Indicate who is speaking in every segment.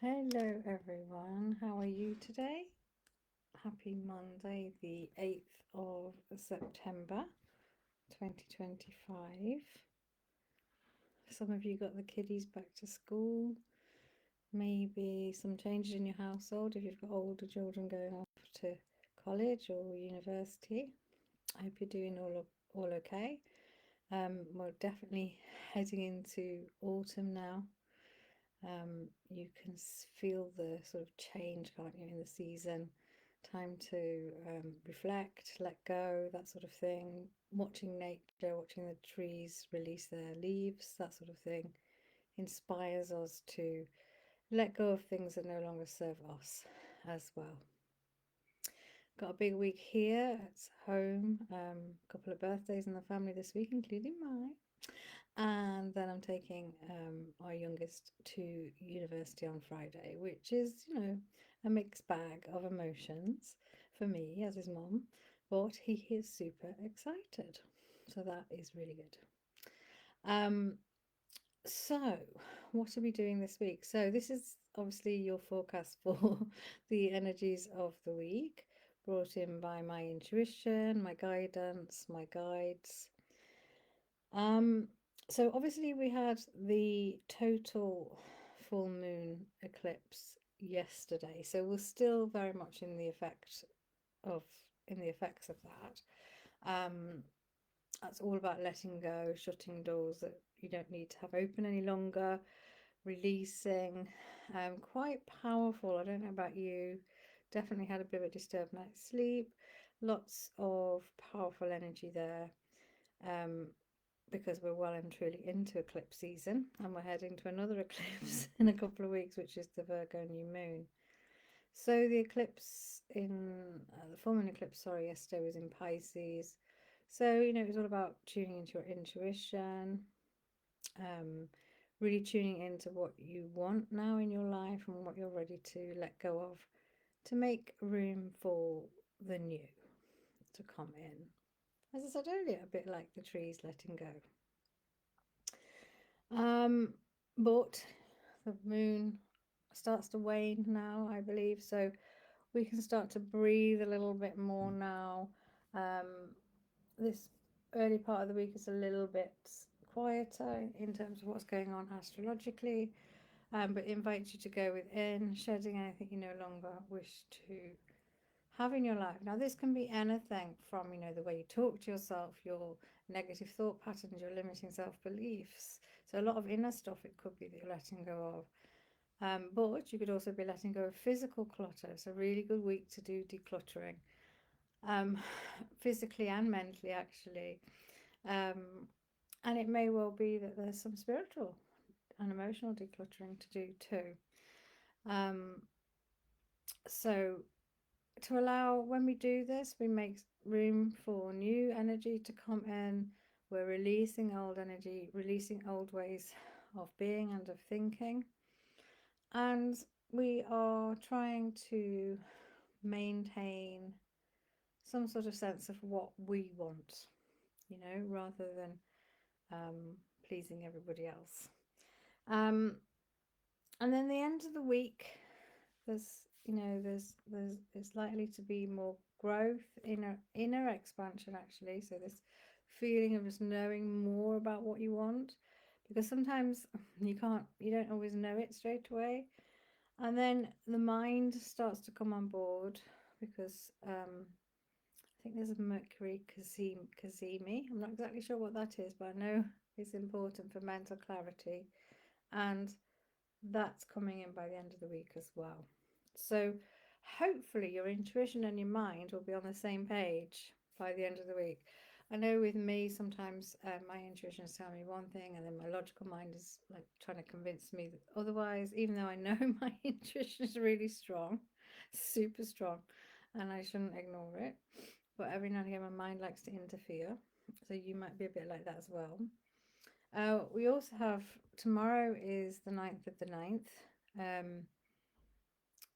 Speaker 1: Hello, everyone. How are you today? Happy Monday, the 8th of September 2025. Some of you got the kiddies back to school, maybe some changes in your household if you've got older children going off to college or university. I hope you're doing all okay. We're definitely heading into autumn now. You can feel the sort of change, can't you, in the season? Time to reflect, let go, that sort of thing. Watching nature, watching the trees release their leaves, that sort of thing, inspires us to let go of things that no longer serve us as well. Got a big week here at home. A couple of birthdays in the family this week, including mine. And then I'm taking our youngest to university on Friday, which is, a mixed bag of emotions for me as his mum, but he is super excited. So that is really good. Um, so, what are we doing this week? So, this is obviously your forecast for the energies of the week, brought in by my intuition, my guidance, my guides. Um, so obviously we had the total full moon eclipse yesterday, so we're still very much of in the effects of that. That's all about letting go, shutting doors that you don't need to have open any longer, releasing. Quite powerful. I don't know about you. Definitely had a bit of a disturbed night's sleep. Lots of powerful energy there. Um, because we're well and truly into eclipse season and we're heading to another eclipse in a couple of weeks, which is the Virgo new moon. So the eclipse the full moon eclipse, sorry, yesterday was in Pisces. So, it was all about tuning into your intuition, um, really tuning into what you want now in your life and what you're ready to let go of to make room for the new to come in. As I said earlier, a bit like the trees letting go. Um, but the moon starts to wane now, I believe, so we can start to breathe a little bit more now. This early part of the week is a little bit quieter in terms of what's going on astrologically, but invites you to go within, shedding anything you no longer wish to have in your life. Now, this can be anything from, the way you talk to yourself, your negative thought patterns, your limiting self beliefs. So, a lot of inner stuff it could be that you're letting go of. But you could also be letting go of physical clutter. It's a really good week to do decluttering, um, physically and mentally, actually. Um, and it may well be that there's some spiritual and emotional decluttering to do too. Um, so to allow when we do this, we make room for new energy to come in. We're releasing old energy, releasing old ways of being and of thinking. And we are trying to maintain some sort of sense of what we want, rather than pleasing everybody else. Um, and then the end of the week, there's it's likely to be more growth, inner expansion actually. So this feeling of just knowing more about what you want, because sometimes you don't always know it straight away, and then the mind starts to come on board because I think there's a Mercury Kazemi. I'm not exactly sure what that is, but I know it's important for mental clarity, and that's coming in by the end of the week as well. So hopefully your intuition and your mind will be on the same page by the end of the week. I know with me sometimes my intuition is telling me one thing and then my logical mind is like trying to convince me that otherwise, even though I know my intuition is really strong, super strong, and I shouldn't ignore it. But every now and again my mind likes to interfere. So you might be a bit like that as well. We also have tomorrow is the 9th of the 9th.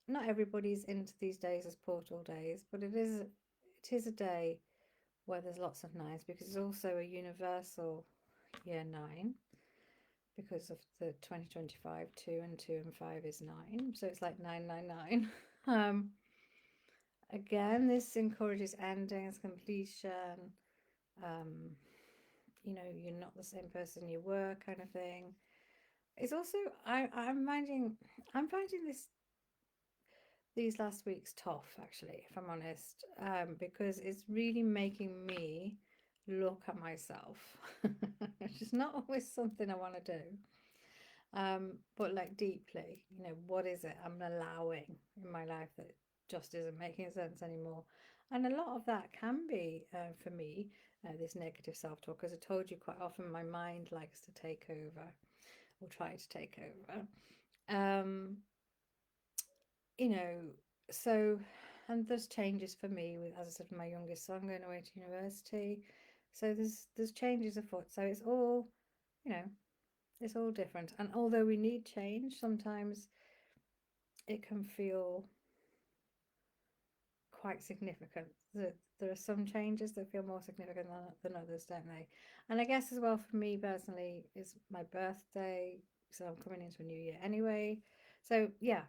Speaker 1: Not everybody's into these days as portal days, but it is a day where there's lots of nines because it's also a universal year 9. because of the 2025 2 and 2 and 5 is 9, so it's like 999. um Again, this encourages endings, completion. um you're not the same person you were, kind of thing. It's also, I'm finding these last weeks tough, actually, if I'm honest, because it's really making me look at myself, which is not always something I want to do. But like deeply, what is it I'm allowing in my life that just isn't making sense anymore? And a lot of that can be, for me, this negative self-talk. As I told you, quite often my mind likes to take over, or try to take over. Um, you know, so, and there's changes for me with, as I said, my youngest son going away to university. So there's changes afoot. So it's all, you know, it's all different. And although we need change, sometimes it can feel quite significant. There are some changes that feel more significant than others, don't they? And I guess as well, for me personally, it's my birthday, so I'm coming into a new year anyway. So yeah,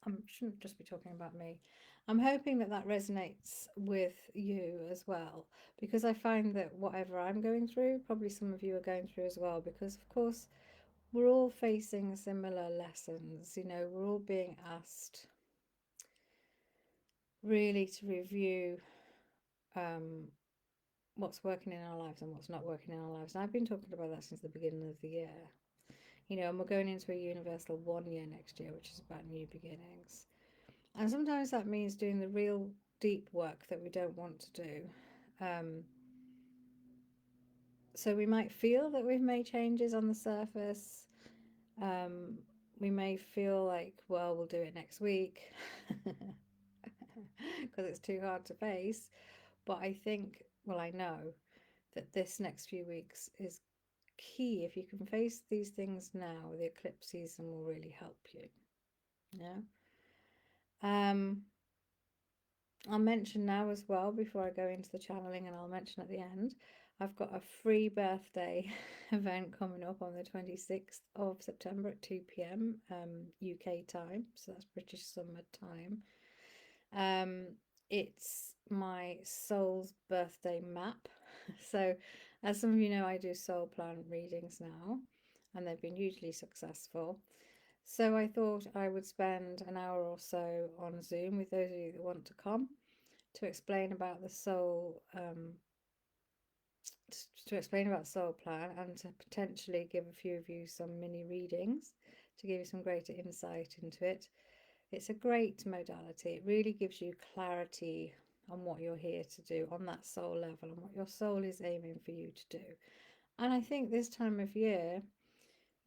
Speaker 1: I shouldn't just be talking about me. I'm hoping that that resonates with you as well, because I find that whatever I'm going through, probably some of you are going through as well, because of course we're all facing similar lessons. We're all being asked really to review um, what's working in our lives and what's not working in our lives. And I've been talking about that since the beginning of the year. And we're going into a universal 1 year next year, which is about new beginnings. And sometimes that means doing the real deep work that we don't want to do. Um, so we might feel that we've made changes on the surface. Um, we may feel like, well, we'll do it next week because it's too hard to face. But I think, well, I know that this next few weeks is key. If you can face these things now, the eclipse season will really help you. Yeah. Um, I'll mention now as well, before I go into the channeling, and I'll mention at the end, I've got a free birthday event coming up on the 26th of September at 2 p.m. UK time, so that's British summer time. Um, it's my soul's birthday map. So, as some of you know, I do soul plan readings now, and they've been hugely successful. So I thought I would spend an hour or so on Zoom with those of you that want to come, to explain about the soul, to explain about soul plan, and to potentially give a few of you some mini readings to give you some greater insight into it. It's a great modality. It really gives you clarity on what you're here to do on that soul level, and what your soul is aiming for you to do. And I think this time of year,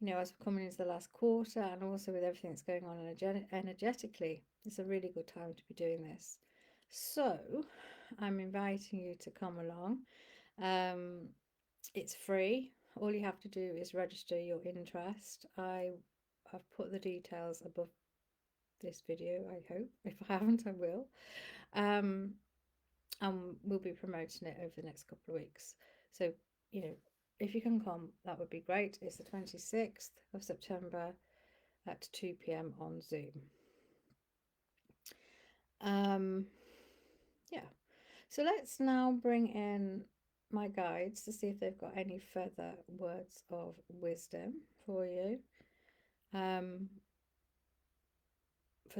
Speaker 1: as we're coming into the last quarter, and also with everything that's going on energetically, it's a really good time to be doing this. So I'm inviting you to come along. It's free. All you have to do is register your interest. I've put the details above this video, I hope. If I haven't, I will. And we'll be promoting it over the next couple of weeks. So, if you can come, that would be great. It's the 26th of September at 2 p.m. on Zoom. Yeah. So let's now bring in my guides to see if they've got any further words of wisdom for you, for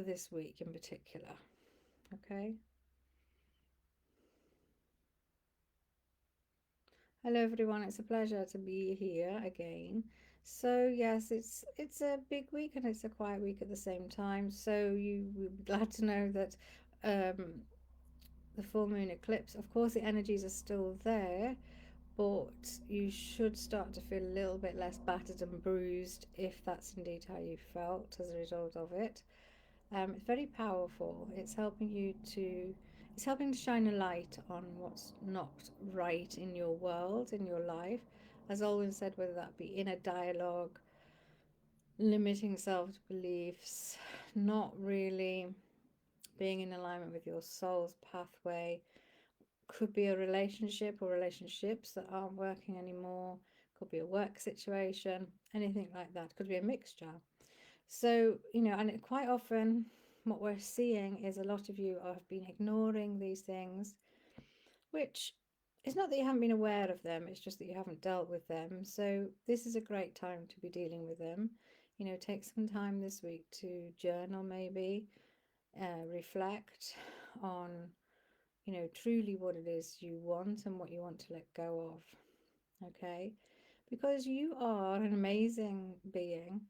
Speaker 1: this week in particular. Okay. Hello everyone, it's a pleasure to be here again. So yes, it's a big week and it's a quiet week at the same time. So you will be glad to know that the full moon eclipse, of course the energies are still there, but you should start to feel a little bit less battered and bruised, if that's indeed how you felt as a result of it. It's very powerful. It's helping to shine a light on what's not right in your world, in your life. As Olwen said, whether that be inner dialogue, limiting self beliefs, not really being in alignment with your soul's pathway, could be a relationship or relationships that aren't working anymore, could be a work situation, anything like that, could be a mixture. So, and quite often what we're seeing is a lot of you have been ignoring these things, which it's not that you haven't been aware of them, it's just that you haven't dealt with them. So, this is a great time to be dealing with them. Take some time this week to journal, maybe, reflect on, truly what it is you want and what you want to let go of. Okay? Because you are an amazing being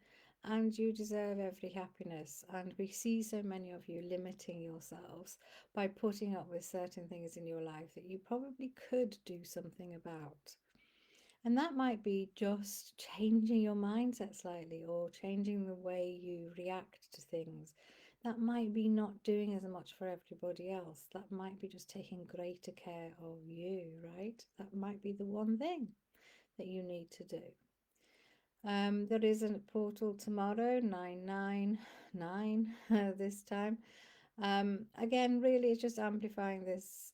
Speaker 1: and you deserve every happiness. And we see so many of you limiting yourselves by putting up with certain things in your life that you probably could do something about. And that might be just changing your mindset slightly or changing the way you react to things. That might be not doing as much for everybody else. That might be just taking greater care of you, right? That might be the one thing that you need to do. There is a portal tomorrow, 999 this time. Again, really, it's just amplifying this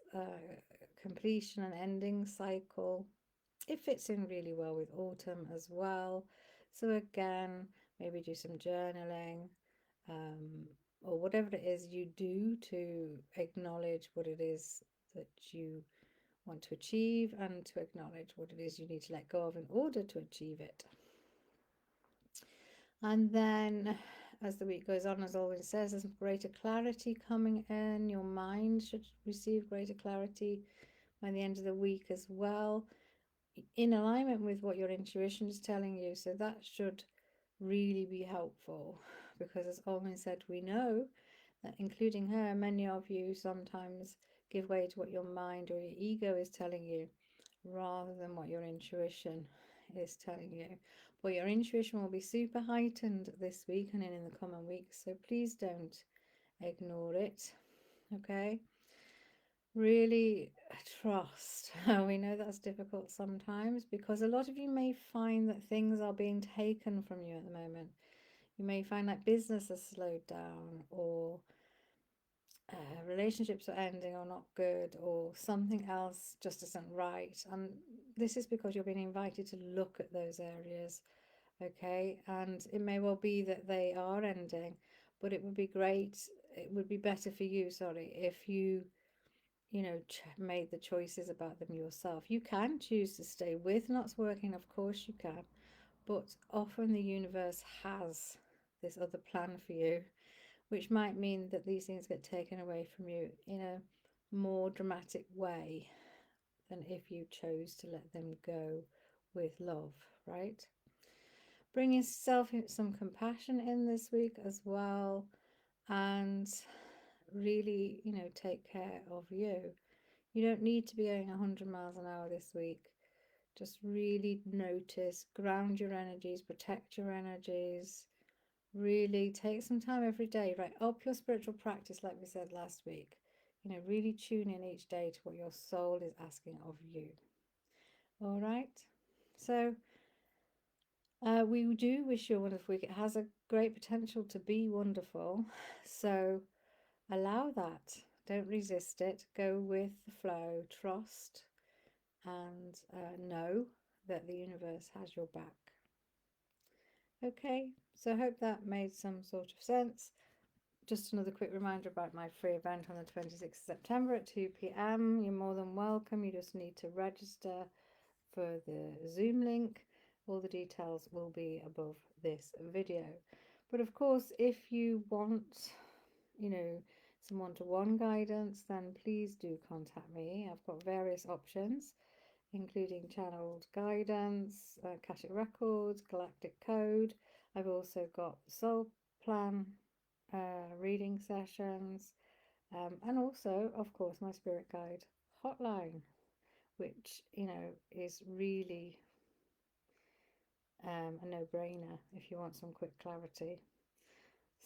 Speaker 1: completion and ending cycle. It fits in really well with autumn as well. So, again, maybe do some journaling um, or whatever it is you do to acknowledge what it is that you want to achieve and to acknowledge what it is you need to let go of in order to achieve it. And then as the week goes on, as always says, there's greater clarity coming in. Your mind should receive greater clarity by the end of the week as well, in alignment with what your intuition is telling you. So that should really be helpful because, as Olmin said, we know that, including her, many of you sometimes give way to what your mind or your ego is telling you rather than what your intuition is telling you. But your intuition will be super heightened this week and in the coming weeks, so please don't ignore it. Okay, really trust. We know that's difficult sometimes because a lot of you may find that things are being taken from you at the moment. You may find that business has slowed down, or relationships are ending or not good, or something else just isn't right. And this is because you're being invited to look at those areas. Okay, and it may well be that they are ending, but it would be great, it would be better for you, sorry, if you made the choices about them yourself. You can choose to stay with what's working, of course you can, but often the universe has this other plan for you, which might mean that these things get taken away from you in a more dramatic way than if you chose to let them go with love, right? Bring yourself some compassion in this week as well, and really, take care of you. You don't need to be going 100 miles an hour this week. Just really notice, ground your energies, protect your energies. Really take some time every day, right? Up your spiritual practice, like we said last week. Really tune in each day to what your soul is asking of you. All right. So we do wish you a wonderful week. It has a great potential to be wonderful. So allow that. Don't resist it. Go with the flow. Trust and know that the universe has your back. Okay, so I hope that made some sort of sense. Just another quick reminder about my free event on the 26th of September at 2 p.m. You're more than welcome. You just need to register for the Zoom link. All the details will be above this video. But of course, if you want, some one-to-one guidance, then please do contact me. I've got various options, including channeled guidance, Akashic Records, Galactic Code. I've also got Soul Plan reading sessions, and also, of course, my Spirit Guide hotline, which, is really a no-brainer if you want some quick clarity.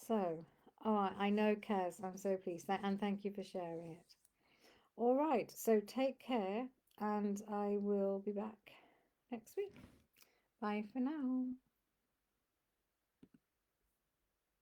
Speaker 1: So, oh, I know, Kaz, I'm so pleased, and thank you for sharing it. All right, so take care, and I will be back next week. Bye for now.